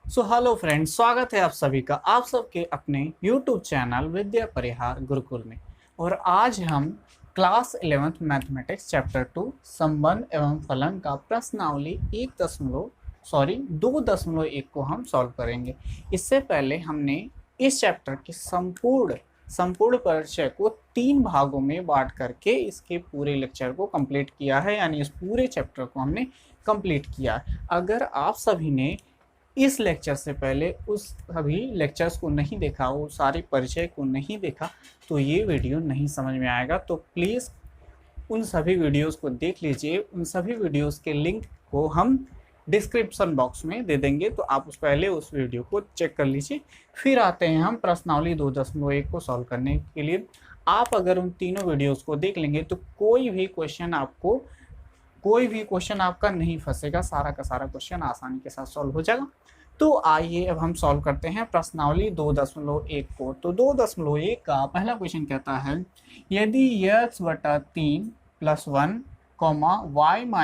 Hello friends, स्वागत है आप सभी का आप सबके अपने YouTube चैनल विद्या परिहार गुरुकुल में। और आज हम क्लास 11th मैथमेटिक्स चैप्टर 2 संबंध एवं फलन का प्रश्नावली 2.1 को हम सॉल्व करेंगे। इससे पहले हमने इस चैप्टर के संपूर्ण परिचय को 3 भागों में बांट करके इसके पूरे लेक्चर को कंप्लीट किया है, यानी इस पूरे चैप्टर को हमने कंप्लीट किया है। अगर आप सभी ने इस लेक्चर से पहले उस सभी लेक्चर्स को नहीं देखा, वो सारे परिचय को नहीं देखा, तो ये वीडियो नहीं समझ में आएगा। तो प्लीज़ उन सभी वीडियोस को देख लीजिए। उन सभी वीडियोस के लिंक को हम डिस्क्रिप्शन बॉक्स में दे देंगे, तो आप पहले उस वीडियो को चेक कर लीजिए। फिर आते हैं हम प्रश्नावली 2.1 को सॉल्व करने के लिए। आप अगर उन तीनों वीडियोज़ को देख लेंगे तो कोई भी क्वेश्चन आपका नहीं फंसेगा, सारा का सारा क्वेश्चन आसानी के साथ सॉल्व हो जाएगा। तो आइए अब हम सॉल्व करते हैं प्रश्नावली 2.1 को। तो 2.1 का पहला क्वेश्चन कहता है, यदि x/3 + 1, y -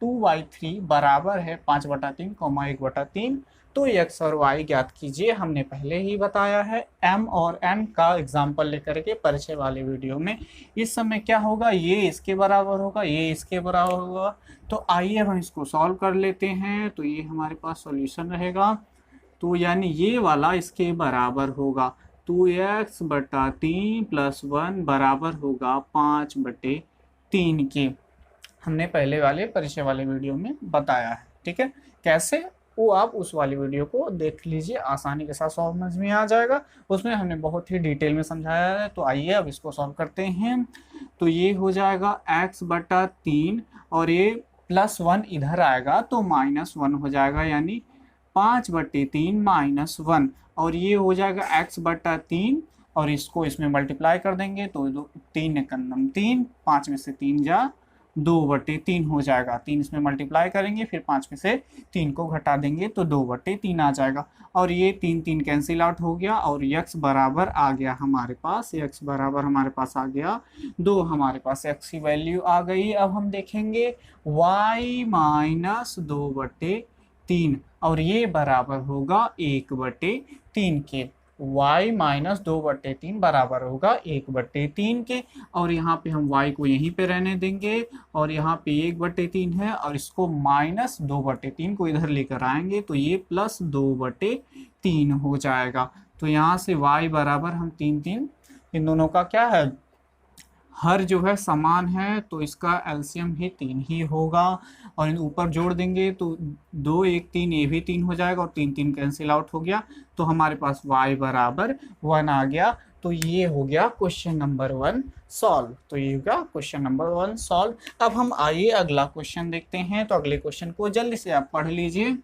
2y3 बराबर है 5/3, 1/3, तो x और y ज्ञात कीजिए। हमने पहले ही बताया है m और n का एग्जाम्पल लेकर के परिचय वाले वीडियो में। इस समय क्या होगा, ये इसके बराबर होगा, ये इसके बराबर होगा। तो आइए हम इसको सॉल्व कर लेते हैं। तो ये हमारे पास सॉल्यूशन रहेगा। तो यानी ये वाला इसके बराबर होगा, 2x/3 + 1 बराबर होगा 5/3 के। हमने पहले वाले परिचय वाले वीडियो में बताया है, ठीक है। कैसे, वो आप उस वाली वीडियो को देख लीजिए, आसानी के साथ समझ में आ जाएगा। उसमें हमने बहुत ही डिटेल में समझाया है। तो आइए अब इसको सॉल्व करते हैं। तो ये हो जाएगा x/3 और ये +1 इधर आएगा तो -1 हो जाएगा, यानी 5/3 -1। और ये हो जाएगा x/3 और इसको इसमें मल्टीप्लाई कर देंगे तो 3 एकम 3, 5 में से 3 जा 2/3 हो जाएगा। 3 इसमें मल्टीप्लाई करेंगे, फिर 5 में से 3 को घटा देंगे तो 2/3 आ जाएगा। और ये 3 कैंसिल आउट हो गया और x बराबर आ गया हमारे पास, x बराबर हमारे पास आ गया 2। हमारे पास x की वैल्यू आ गई। अब हम देखेंगे y - 2/3 और ये बराबर होगा 1/3 के। y - 2/3 बराबर होगा 1/3 के। और यहाँ पे हम y को यहीं पे रहने देंगे और यहाँ पे 1/3 है और इसको -2/3 को इधर लेकर आएंगे तो ये +2/3 हो जाएगा। तो यहाँ से y बराबर हम 3 इन दोनों का क्या है, हर जो है समान है, तो इसका एलसीएम ही 3 ही होगा। और इन ऊपर जोड़ देंगे तो 2 1 3, ये भी 3 हो जाएगा और 3 कैंसिल आउट हो गया। तो हमारे पास y बराबर 1 आ गया। तो ये हो गया क्वेश्चन नंबर 1 सॉल्व। तो ये होगा क्वेश्चन नंबर 1 सॉल्व। अब हम आइए अगला क्वेश्चन देखते हैं। तो अगले क्वेश्चन को जल्दी से आप पढ़ लीजिए।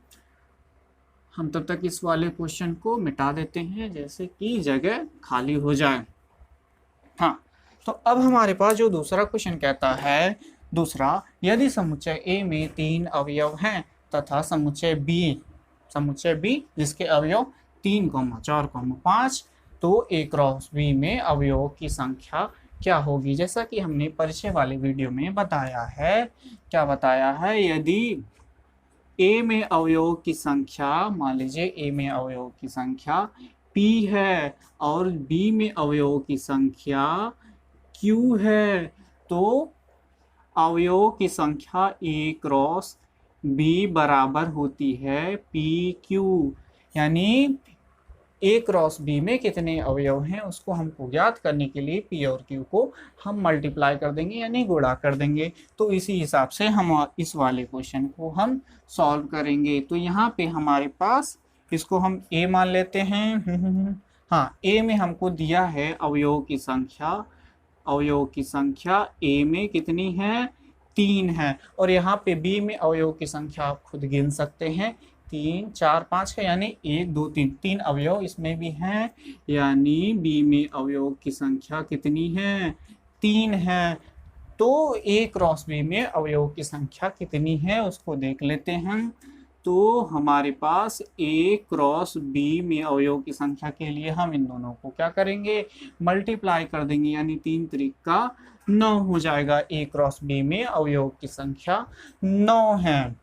हम तब तक इस वाले क्वेश्चन को मिटा देते हैं, जैसे कि जगह खाली हो जाए। हाँ, तो अब हमारे पास जो दूसरा क्वेश्चन कहता है, दूसरा, यदि समुच्चय A में 3 अवयव हैं तथा समुच्चय B जिसके अवयव 3, 4, 5, तो A क्रॉस B में अवयवों की संख्या क्या होगी। जैसा कि हमने परिचय वाले वीडियो में बताया है, क्या बताया है, यदि A में अवयवों की संख्या, मान लीजिए A में अवयवों की संख्या P है और B में अवयवों की संख्या Q है, तो अवयवों की संख्या A क्रॉस B बराबर होती है PQ। यानी A क्रॉस B में कितने अवयव हैं उसको हमको ज्ञात करने के लिए P और Q को हम मल्टीप्लाई कर देंगे, यानी गुणा कर देंगे। तो इसी हिसाब से हम इस वाले क्वेश्चन को हम सॉल्व करेंगे। तो यहाँ पे हमारे पास इसको हम A मान लेते हैं। हाँ, A में हमको दिया है अवयवों की संख्या A में कितनी है, 3 है। और यहाँ पे B में अवयवों की संख्या आप खुद गिन सकते हैं, 3 4 5 है, यानी 1 2 3 अवयव इसमें भी हैं, यानी B में अवयवों की संख्या कितनी है, 3 है। तो A क्रॉस B में अवयवों की संख्या कितनी है उसको देख लेते हैं। तो हमारे पास A क्रॉस B में अवयवों की संख्या के लिए हम इन दोनों को क्या करेंगे, मल्टीप्लाई कर देंगे, यानी 3 3 का 9 हो जाएगा। A क्रॉस B में अवयवों की संख्या 9 है।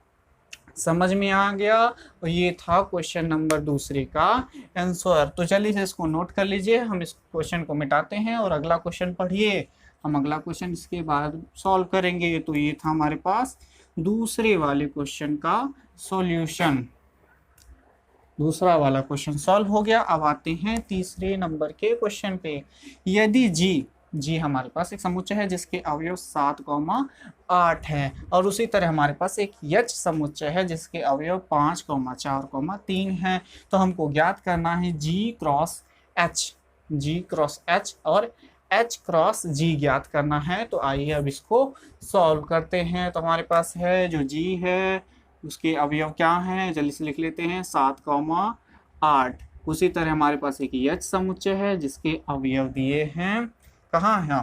समझ में आ गया। और ये था क्वेश्चन नंबर दूसरे का आंसर। तो चलिए से इसको नोट कर लीजिए, हम इस क्वेश्चन को मिटाते हैं और अगला क्वेश्चन पढ़िए। हम अगला क्वेश्चन इसके बाद सॉल्व करेंगे। तो ये था हमारे पास दूसरे वाले क्वेश्चन का सॉल्यूशन। दूसरा वाला क्वेश्चन सॉल्व हो गया। अब आते हैं तीसरे नंबर के क्वेश्चन पे। यदि जी हमारे पास एक समुच्चय है जिसके अवयव 7,8 है, और उसी तरह हमारे पास एक यच समुच्चय है जिसके अवयव 5,4,3 है। तो हमको ज्ञात करना है जी क्रॉस एच और एच क्रॉस जी ज्ञात करना है। तो आइए अब इसको सॉल्व करते हैं। तो हमारे पास है जो जी है उसके अवयव क्या हैं, जल्दी से लिख लेते हैं, 7,8। उसी तरह हमारे पास एक यच समुच्चय है जिसके अवयव दिए हैं, कहाँ है,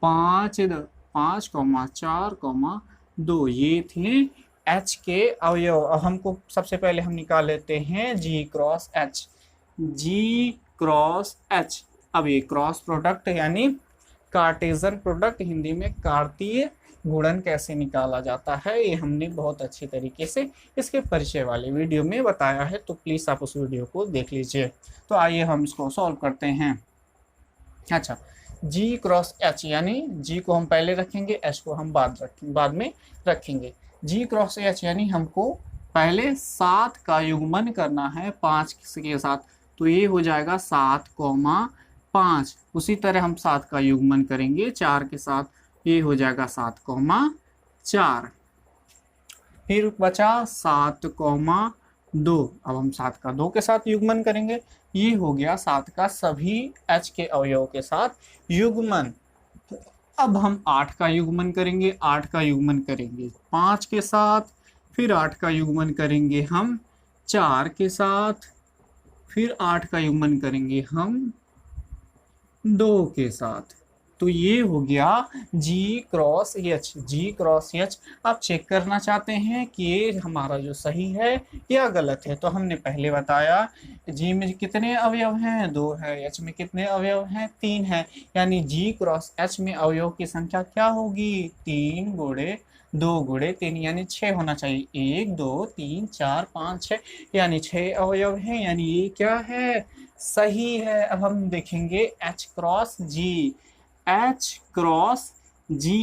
5,4,2। ये थे एच के अवयव। अब हमको सबसे पहले हम निकाल लेते हैं जी क्रॉस एच। अब ये क्रॉस प्रोडक्ट यानी कार्टेशियन प्रोडक्ट, हिंदी में कार्तीय गुणन कैसे निकाला जाता है, ये हमने बहुत अच्छी तरीके से इसके परिचय वाले वीडियो में बताया है। तो प्लीज आप उस वीडियो को देख लीजिए। तो आइए हम इसको सॉल्व करते हैं। अच्छा, जी क्रॉस एच यानी जी को हम पहले रखेंगे, एच को हम बाद में रखेंगे। जी क्रॉस एच यानी हमको पहले 7 का युग्मन करना है 5 के साथ। तो ये हो जाएगा 7,5। उसी तरह हम 7 का युग्मन करेंगे 4 के साथ, ये हो जाएगा 7,4। फिर बचा 7,2। अब हम 7 का 2 के साथ युग्मन करेंगे, ये हो गया 7 का सभी एच के अवयवों के साथ युग्मन। अब हम 8 का युग्मन करेंगे, 8 का युग्मन करेंगे 5 के साथ, फिर 8 का युग्मन करेंगे हम 4 के साथ, फिर 8 का युग्मन करेंगे हम 2 के साथ। तो ये हो गया जी क्रॉस एच। आप चेक करना चाहते हैं कि ये हमारा जो सही है या गलत है। तो हमने पहले बताया जी में कितने अवयव हैं, 2 है, एच में कितने अवयव हैं, 3 है। यानी जी क्रॉस एच में अवयव की संख्या क्या होगी, 3 गुणे 2 गुणे 3 यानी 6 होना चाहिए। 1 2 3 4 5 6 यानी 6 अवयव हैं, यानी ये क्या है, सही है। अब हम देखेंगे एच क्रॉस जी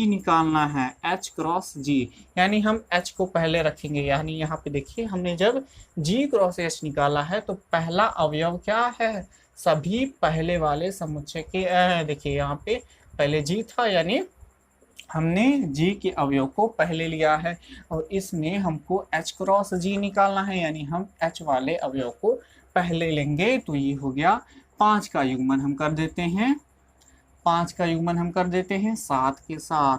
निकालना है, एच क्रॉस जी यानी हम एच को पहले रखेंगे। यानी यहाँ पे देखिए हमने जब जी क्रॉस एच निकाला है तो पहला अवयव क्या है, सभी पहले वाले समुच्चय के देखिए यहाँ पे पहले जी था, यानी हमने जी के अवयव को पहले लिया है। और इसमें हमको एच क्रॉस जी निकालना है, यानी हम एच वाले अवयव को पहले लेंगे। तो ये हो गया 5 का युग्मन हम कर देते हैं, 5 का युग्मन हम कर देते हैं 7 के साथ,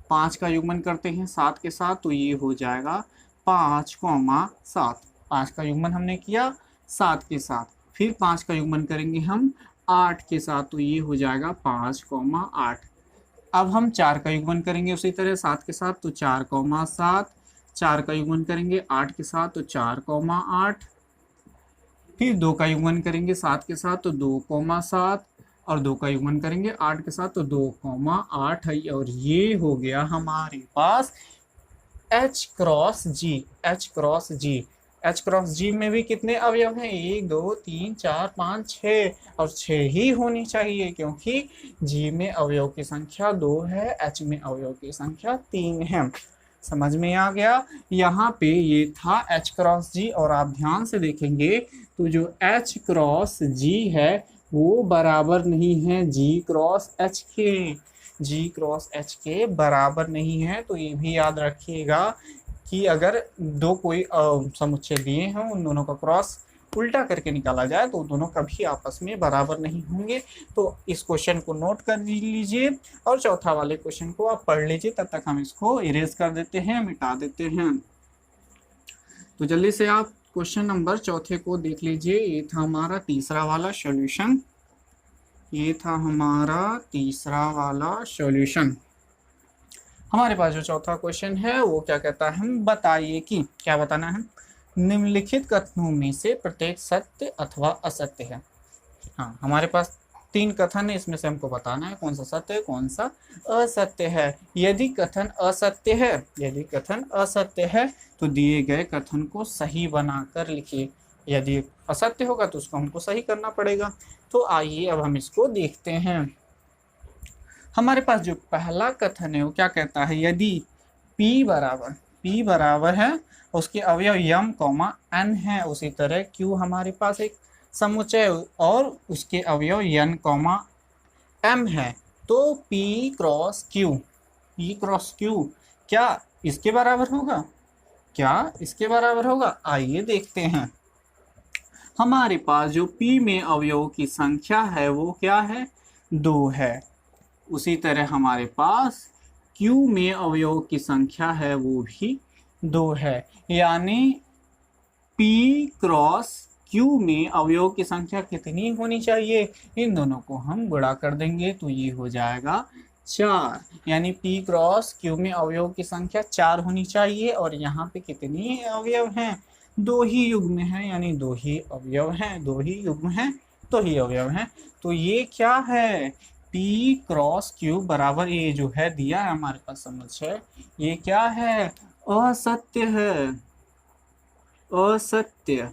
5 का युग्मन करते हैं 7 के साथ। तो ये हो जाएगा 5,7। 5 का युग्मन हमने किया 7 के साथ, फिर 5 का युग्मन करेंगे हम 8 के साथ। तो ये हो जाएगा 5,8। अब हम 4 का युग्मन करेंगे उसी तरह 7 के साथ, तो 4,7। 4 का युग्मन करेंगे 8 के साथ, तो 4,8। फिर 2 का युग्मन करेंगे 7 के साथ, तो 2,7, और 2 का युग्मन करेंगे 8 के साथ, तो 2,8 है। और ये हो गया हमारे पास एच क्रॉस जी में भी कितने अवयव हैं, 1 2 3 4 5 6, और 6 ही होनी चाहिए क्योंकि जी में अवयव की संख्या 2 है, एच में अवयव की संख्या 3 है। समझ में आ गया। यहाँ पे ये था एच क्रॉस जी। और आप ध्यान से देखेंगे तो जो एच क्रॉस जी है वो बराबर नहीं है जी क्रॉस एच के बराबर नहीं है। तो ये भी याद रखिएगा कि अगर दो कोई समुच्चय दिए हैं, उन दोनों का क्रॉस उल्टा करके निकाला जाए तो दोनों कभी आपस में बराबर नहीं होंगे। तो इस क्वेश्चन को नोट कर लीजिए और चौथा वाले क्वेश्चन को आप पढ़ लीजिए। तब तक हम इसको इरेज कर देते हैं, मिटा देते हैं। तो जल्दी से आप क्वेश्चन नंबर चौथे को देख लीजिए। ये था हमारा तीसरा वाला सॉल्यूशन। हमारे पास जो चौथा क्वेश्चन है वो क्या कहता है, हम बताइए कि क्या बताना है, निम्नलिखित कथनों में से प्रत्येक सत्य अथवा असत्य है। हाँ, हमारे पास तीन कथन है, इसमें से हमको बताना है कौन सा सत्य है कौन सा असत्य है। यदि कथन असत्य है, यदि कथन असत्य है तो दिए गए कथन को सही बनाकर लिखिए। यदि असत्य होगा तो उसको हमको सही करना पड़ेगा। तो आइए अब हम इसको देखते हैं। हमारे पास जो पहला कथन है वो क्या कहता है, यदि P बराबर है, उसके अवयव यम कॉमा एन है, उसी तरह Q हमारे पास एक समुच्चय और उसके अवयव यन कॉमा एम है, तो P क्रॉस Q क्या इसके बराबर होगा? क्या इसके बराबर होगा? आइए देखते हैं। हमारे पास जो P में अवयवों की संख्या है वो क्या है? 2 है। उसी तरह हमारे पास Q में अवयवों की संख्या है वो भी 2 है, यानी P क्रॉस Q में अवयवों की संख्या कितनी होनी चाहिए? इन दोनों को हम गुणा कर देंगे तो ये हो जाएगा 4, यानी P क्रॉस Q में अवयवों की संख्या 4 होनी चाहिए। और यहाँ पे कितनी अवयव हैं? 2 ही युग्म हैं, यानी 2 ही अवयव हैं, 2 ही युग्म हैं, 2 ही अवयव हैं। तो ये क्या है? P क्रॉस Q बराबर ये जो है दिया है हमारे पास समुच्चय, ये क्या है? असत्य है, असत्य।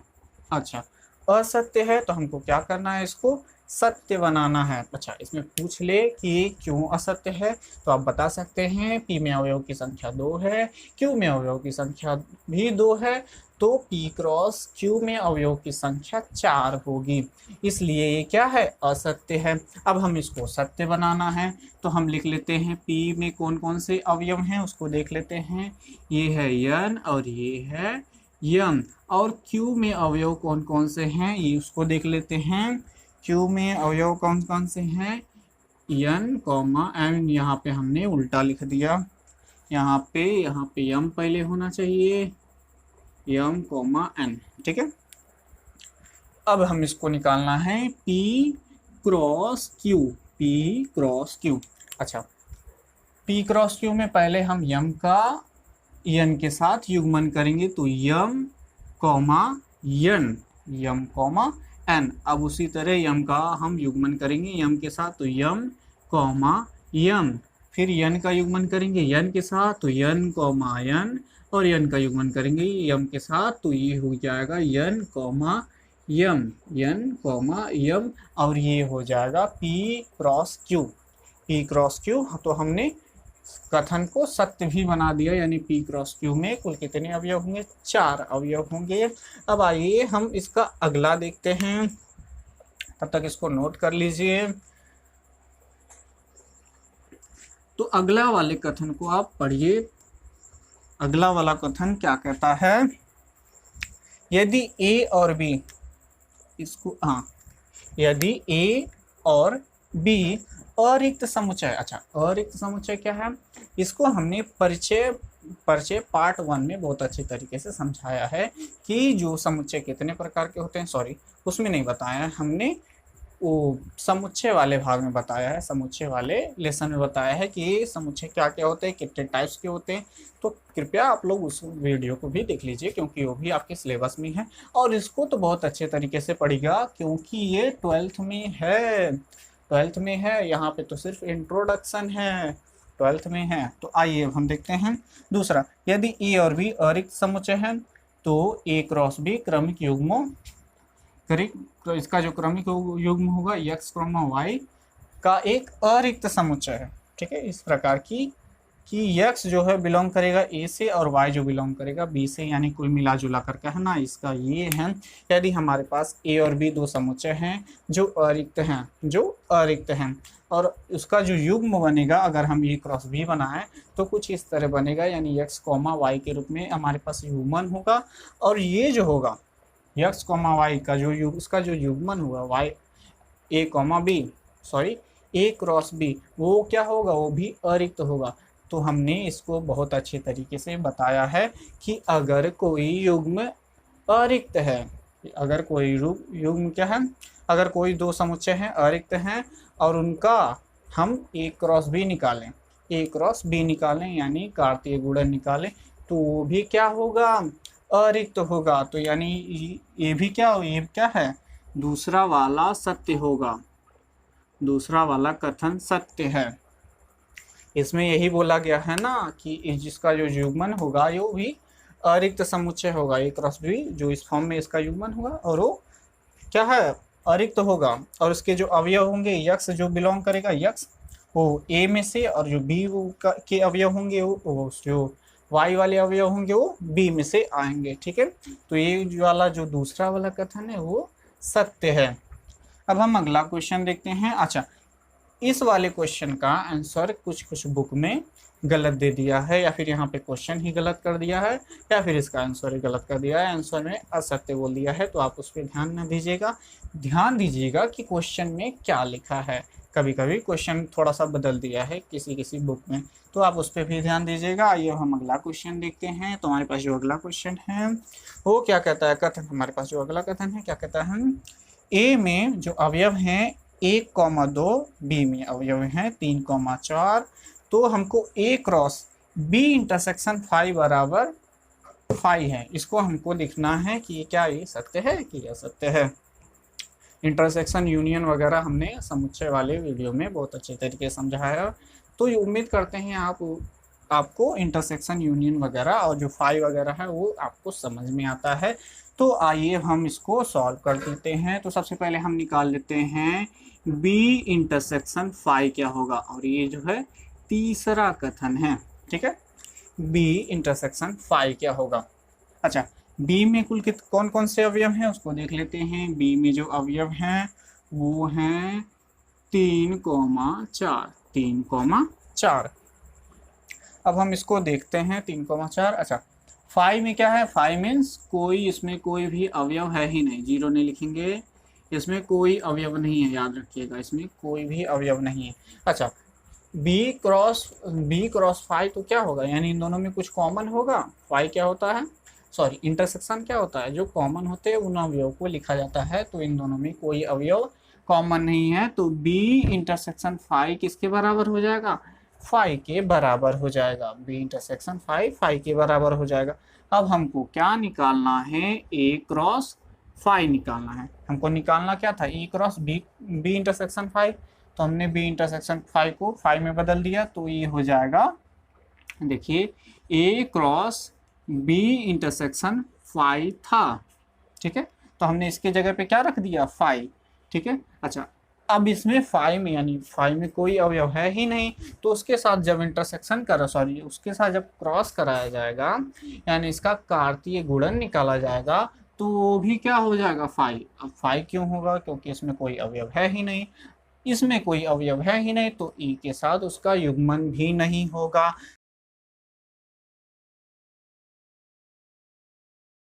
अच्छा, असत्य है तो हमको क्या करना है? इसको सत्य बनाना है। अच्छा, इसमें पूछ ले कि क्यों असत्य है तो आप बता सकते हैं P में अवयव की संख्या 2 है, Q में अवयव की संख्या भी 2 है, तो P क्रॉस Q में अवयव की संख्या 4 होगी, इसलिए ये क्या है? असत्य है। अब हम इसको सत्य बनाना है तो हम लिख लेते हैं P में कौन कौन से अवयव हैं उसको देख लेते हैं। ये है यन और ये है यम। और Q में अवयव कौन कौन से हैं ये उसको देख लेते हैं। Q में अवयव कौन कौन से हैं? यन कॉमा एन, यहाँ पे हमने उल्टा लिख दिया, यहाँ पे यम पहले होना चाहिए, यम कॉमा एन, ठीक है। अब हम इसको निकालना है P क्रॉस Q। अच्छा, P क्रॉस Q में पहले हम यम का यन के साथ युग्मन करेंगे तो यम कॉमा एन। अब उसी तरह यम का हम युग्मन करेंगे यम के साथ तो यम कॉमा यम, फिर यन का युग्मन करेंगे यन के साथ तो यन कॉमा यन, और यन का युग्मन करेंगे यम के साथ तो ये हो जाएगा यन कॉमा यम, और ये हो जाएगा P क्रॉस Q। तो हमने कथन को सत्य भी बना दिया, यानी P क्रॉस Q में कुल कितने अवयव होंगे? 4 अवयव होंगे। अब आइए हम इसका अगला देखते हैं, तब तक इसको नोट कर लीजिए। तो अगला वाले कथन को आप पढ़िए। अगला वाला कथन क्या कहता है? यदि A और B, इसको यदि A और B अरिक्त समुच्चय। अच्छा, अरिक्त समुच्चय क्या है? इसको हमने परिचय पार्ट 1 में बहुत अच्छे तरीके से समझाया है कि जो समुच्चय कितने प्रकार के होते हैं। सॉरी, उसमें नहीं बताया है हमने, वो समुच्चय वाले भाग में बताया है, समुच्चय वाले लेसन में बताया है कि समुच्चय क्या क्या होते हैं, कितने टाइप्स के होते हैं। तो कृपया आप लोग उस वीडियो को भी देख लीजिए क्योंकि वो भी आपके सिलेबस में है, और इसको तो बहुत अच्छे तरीके से पढ़िएगा क्योंकि ये 12th में है। यहाँ पे तो सिर्फ इंट्रोडक्शन है, 12th में है। तो आइए अब हम देखते हैं दूसरा। यदि ए और बी अरिक्त समुच्चय है तो A क्रॉस B क्रमिक युग्मों, तो इसका जो क्रमिक युग्म होगा x, y का एक अरिक्त समुच्चय है, ठीक है। इस प्रकार की कि x जो है बिलोंग करेगा A से और y जो बिलोंग करेगा B से, यानी कुल मिला जुला कर कहना इसका ये है। यदि हमारे पास A और B 2 समुच्चय हैं जो अरिक्त हैं और उसका जो युग्म बनेगा, अगर हम A क्रॉस B बनाएं तो कुछ इस तरह बनेगा, यानी x, y के रूप में हमारे पास युग्मन होगा। और ये जो होगा x, y का जो उसका जो युग्मन होगा A क्रॉस B, वो क्या होगा? वो भी अरिक्त होगा। तो हमने इसको बहुत अच्छे तरीके से बताया है कि अगर कोई युग्म अरिक्त है, अगर कोई युग्म क्या है, अगर कोई 2 समुच्चय हैं अरिक्त हैं और उनका हम A क्रॉस B निकालें, यानी कार्तीय गुणन निकालें, तो वो भी क्या होगा? अरिक्त होगा। तो यानी ये भी क्या है? दूसरा वाला सत्य होगा, दूसरा वाला कथन सत्य है। इसमें यही बोला गया है ना कि जिसका जो युग्मन होगा वो भी अरिक्त समुच्चय होगा, ए क्रॉस बी जो इस फॉर्म में इसका युग्मन होगा और वो क्या है, अरिक्त होगा। और उसके जो अवयव होंगे, यक्ष जो बिलोंग करेगा, यक्ष वो ए में से, और जो बी के अवयव होंगे वो जो वाई वाले अवयव होंगे वो बी में से आएंगे। ठीक है, तो ये वाला जो दूसरा वाला कथन है वो सत्य है। अब हम अगला क्वेश्चन देखते हैं। अच्छा, इस वाले क्वेश्चन का आंसर कुछ बुक में गलत दे दिया है, या फिर यहाँ पे क्वेश्चन ही गलत कर दिया है, या फिर इसका आंसर ही गलत कर दिया है, आंसर में असत्य बोल दिया है। तो आप उस पर ध्यान न दीजिएगा, ध्यान दीजिएगा कि क्वेश्चन में क्या लिखा है। कभी कभी क्वेश्चन थोड़ा सा बदल दिया है किसी बुक में, तो आप उस पर भी ध्यान दीजिएगा। आइए हम अगला क्वेश्चन देखते हैं। तो हमारे पास जो अगला क्वेश्चन है वो क्या कहता है, कथन हमारे पास जो अगला कथन है क्या कहता है, ए में जो अवयव हैं 1,2, बी में अवयव हैं 3,4, तो हमको ए क्रॉस बी इंटरसेक्शन फाई बराबर फाई है। इसको हमको लिखना है कि क्या ये सत्य है कि असत्य है। इंटरसेक्शन यूनियन वगैरह हमने समुच्चय वाले वीडियो में बहुत अच्छे तरीके से समझाया है, तो ये उम्मीद करते हैं आपको इंटरसेक्शन यूनियन वगैरह और जो फाई वगैरह है वो आपको समझ में आता है। तो आइए हम इसको सॉल्व कर देते हैं। तो सबसे पहले हम निकाल लेते हैं बी इंटरसेक्शन फाई क्या होगा, और ये जो है तीसरा कथन है। ठीक है, बी इंटरसेक्शन फाई क्या होगा। अच्छा, बी में कुल कौन कौन से अवयव हैं उसको देख लेते हैं। बी में जो अवयव हैं वो हैं 3,4, 3,4। अब हम इसको देखते हैं 3,4। अच्छा, फाइव में क्या है, फाइव मीन्स कोई, इसमें कोई भी अवयव है ही नहीं, जीरो नहीं लिखेंगे, इसमें कोई अवयव नहीं है, याद रखिएगा इसमें कोई भी अवयव नहीं है। अच्छा, बी क्रॉस फाइव तो क्या होगा, यानी इन दोनों में कुछ कॉमन होगा। फाइव क्या होता है, सॉरी इंटरसेक्शन क्या होता है, जो कॉमन होते हैं उन अवयव को लिखा जाता है। तो इन दोनों में कोई अवयव कॉमन नहीं है, तो बी इंटरसेक्शन फाइव किसके बराबर हो जाएगा, फाइव के बराबर हो जाएगा। बी इंटरसेक्शन फाइव के बराबर हो जाएगा। अब हमको क्या निकालना है, ए क्रॉस फाइव निकालना है। हमको निकालना क्या था, ए क्रॉस बी इंटरसेक्शन फाइव, तो हमने बी इंटरसेक्शन फाइव को फाइव में बदल दिया, तो ये हो जाएगा, देखिए ए क्रॉस बी इंटरसेक्शन फाइव था। ठीक है, तो हमने इसके जगह पे क्या रख दिया, फाइव। ठीक है, अच्छा अब इसमें फाइव में, यानी फाइव में कोई अवयव है ही नहीं, तो उसके साथ जब इंटरसेक्शन उसके साथ जब क्रॉस कराया जाएगा, यानी इसका कार्तीय गुणन निकाला जाएगा, तो वो भी क्या हो जाएगा, फाइव। अब फाइव क्यों होगा, क्योंकि इसमें कोई अवयव है ही नहीं, इसमें कोई अवयव है ही नहीं, तो ई के साथ उसका युग्मन भी नहीं होगा।